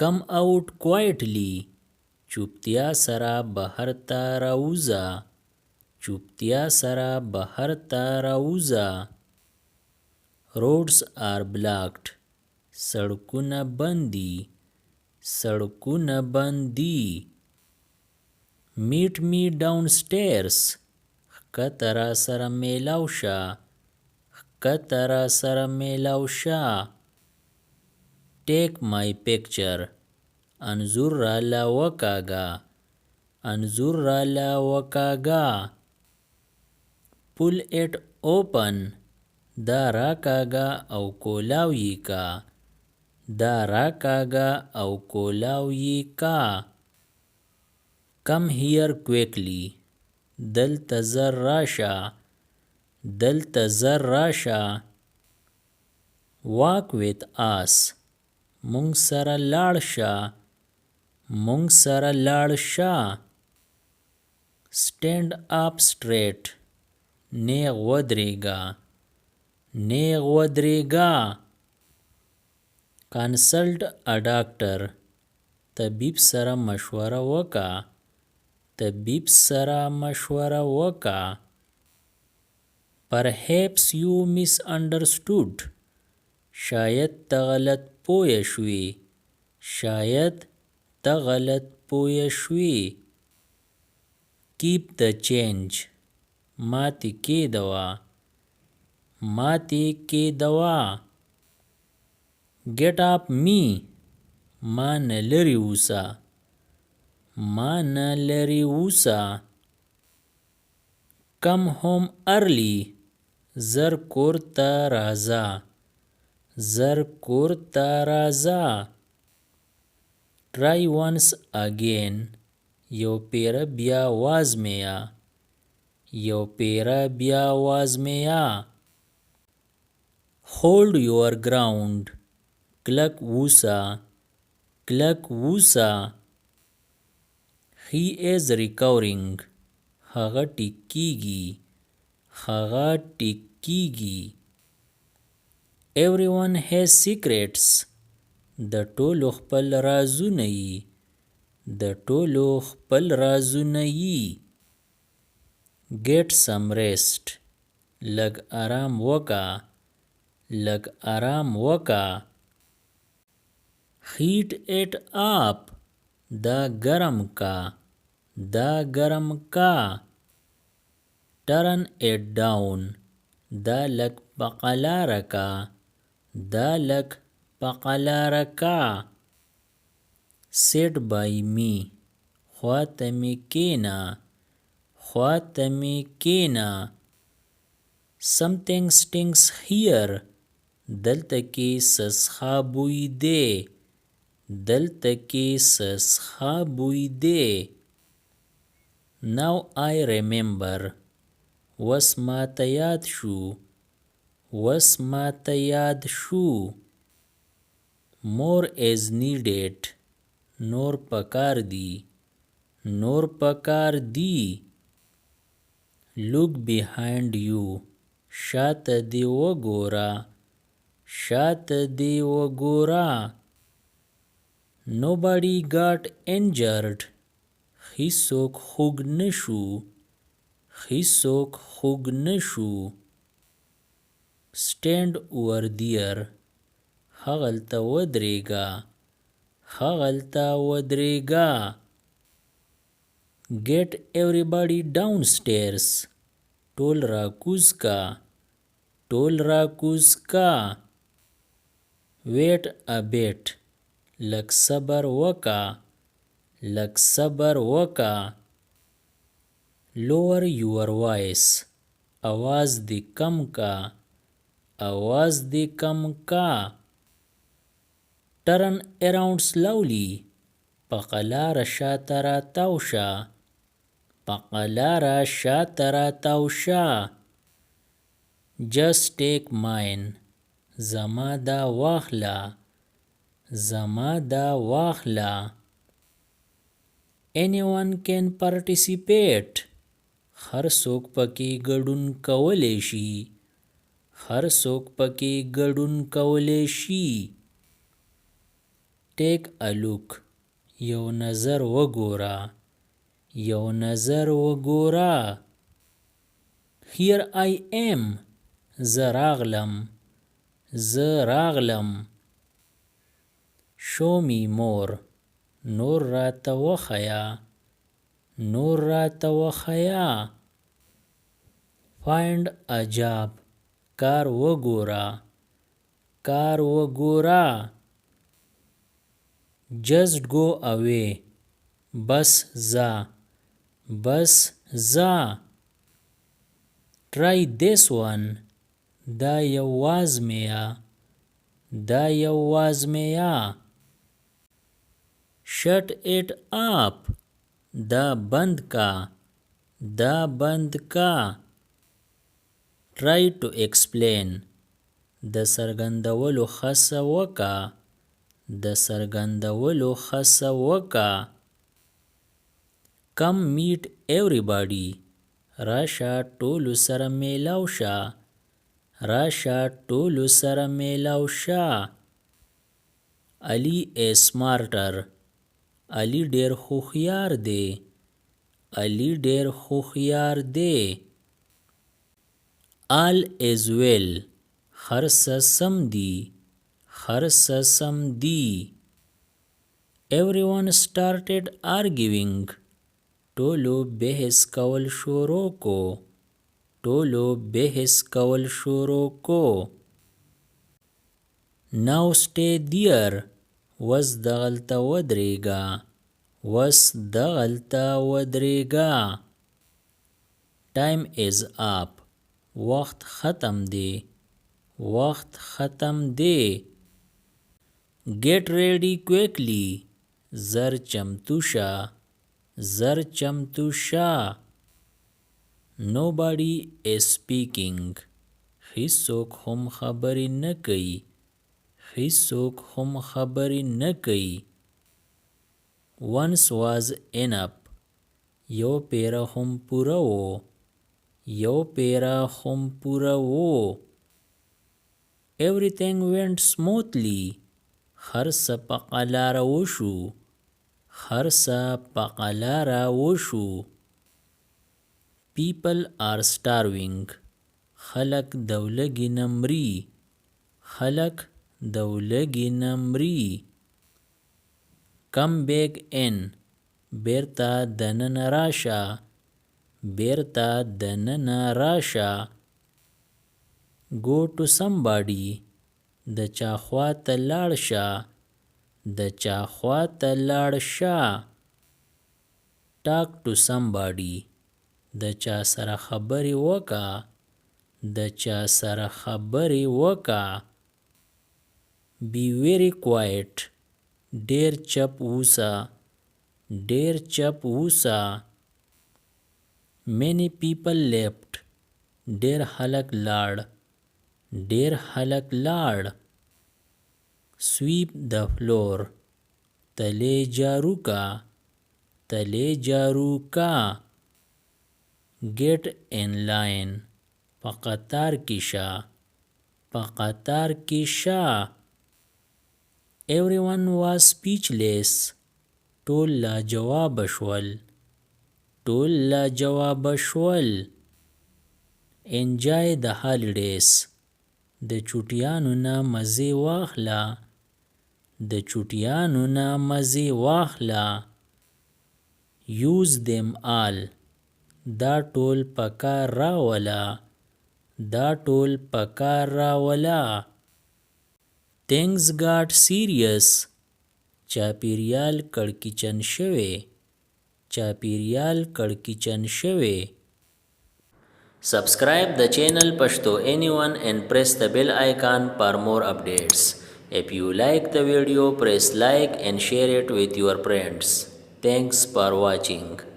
Come out quietly. چوپتیا سره بهر ته راوځه. چوپتیا سره بهر ته راوځه. Roads are blocked. سړکونه بند دي. سړکونه بند دي. Meet me downstairs. ښکته را سره میلاو شه. ښکته را سره میلاو شه. Take my picture. انځور راله وکاږه. انځور راله وکاږه. Pull it open. دا راکاږه او کولاو یې کا. دا راکاږه او کولاو یې کا. Come here quickly. دلته زر راشه. دلته زر راشه. Walk with us. مونږ سره لاړ شه. مونږ سره لاړ شه. Stand up straight. نیغ ودرېږه. نیغ ودرېږه. Consult a doctor. طبیب سره مشوره وکړه. طبیب سره مشوره وکړه. Perhaps you misunderstood. شاید ته غلط پوه شوې. شاید ته غلط پوه شوې. Keep the change. ماتې کېدوه. ماتې کېدوه. Get up me. ما نه لرې اوسه. ما نه لرې اوسه. Come home early. زر کور ته راځه. زر کور ته راځه. Try once again. یو پیره بیا وازمویه. یو پیره بیا وازمویه. Hold your ground. کلک اوسه. کلک اوسه. He is recovering. هغه ټیک کیږي. هغه ټیک کیږي. Everyone has secrets. د ټولو خپل رازونه یي. د ټولو خپل رازونه یي. Get some rest. لږ آرام وکړه. لږ آرام وکړه. Heat it up. دا ګرم کا. دا ګرم کا. Turn it down. دا لږ په قلاره کا. دا لږ په قلاره کا. Sit by me. خواته می کېنه. خواته می کېنه. Something stinks here. دلته کې سسخا بوی دی. دلته کې سسخا بوی دی. Now I remember. وس ماته یاد شو. وس ماته یاد شو. More is needed. نور پکار دی. نور پکار دی. Look behind you. شاته دی وګوره. شاته دی وګوره. Nobody got injured. هیڅوک خوږ نشو. هیڅوک خوږ نشو. Stand over there. هغلته ودرېږه. هغلته ودرېږه. Get everybody downstairs. ټول راکوز کا. ټول راکوز کا. Wait a bit. لږ صبر وکړه. لږ صبر وکړه. Lower your voice. आवाज دې کم کا. आवाज دې کم کا. Turn around slowly. په قلاره شاته راتاو شه. په قلاره شاته راتاو شه. Just take mine. زما دا واخله. زما دا واخله. Anyone can participate. هر څوک پکې ګډون کولی شي. هر څوک پکې ګډون کولی شي. ټیک ا لوک یو نظر وګوره یو نظر وګوره Here I am زه راغلم Show me more نور راته وښیه Find a job کار وګوره Just go away بس ځه Try this one دا یو وازمویه Shut it up دا بند کا Try to explain د څرګندولو هڅه وکړه Come meet everybody راشه ټولو سره میلاو شه Ali is smarter Ali ډیر هوښیار دی All is well هر څه سم دي Everyone started arguing ټولو بحث کول شروع کو Now stay there وس دغلته ودرېږه Time is up وخت ختم دی Get ready quickly زر چمتو شه Nobody is speaking هیڅوک هم خبرې نه کوي Once was enough یو پیره هم پوره و Everything went smoothly هر څه په قلاره وشو People are starving خلک د ولږې نه مري Come back in بیرته دننه راشه Go to somebody د چا خواته لاړ شه Talk to somebody د چا سره خبرې وکړه Be very quiet ډیر چپ اوسه Many people left ډیر خلک لاړ Sweep the floor تلې جارو کا Get in line په قطار کې شه Everyone was speechless ټول لاجواب شول Enjoy the holidays د چوټیانو نه مزې واخله Use them all دا ټول پکار راوله Things got serious چاپیریال کړکېچن شوی Subscribe the channel Pashto Anyone and press the bell icon for more updates. If you like the video, press like and share it with your friends. Thanks for watching.